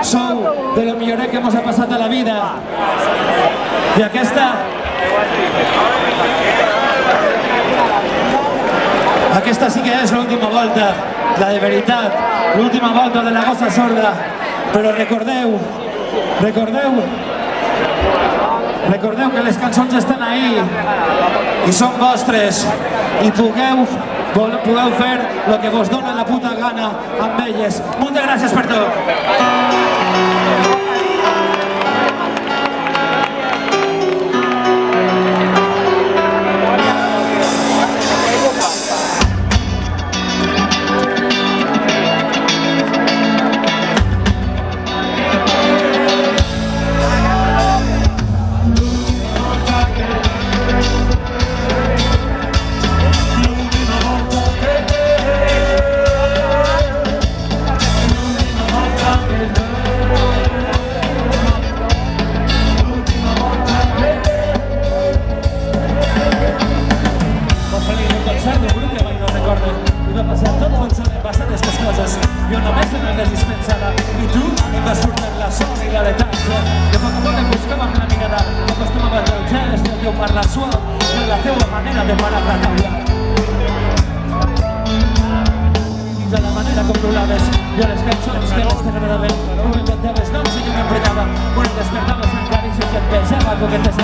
sou de lo milloret que mos ha passat a la vida. I aquesta sí que és l'última volta, la de veritat, l'última volta de la gossa sorda. Però recordeu que les cançons estan ahí i són vostres i pugueu fer el que vos dona la puta gana amb elles. Moltes gràcies per tot. Jo només en res dispensada i tu em vas portar la son i la letància. De poc a poc em buscava amb la mirada, m'acostumava del gest del teu parlar suau i la teua manera de parar la taula. De la manera com rolaves i a les cançons que més t'agradaven, com inventaves noms i jo m'empretava, quan despertaves en carícies que et pensava coquetes.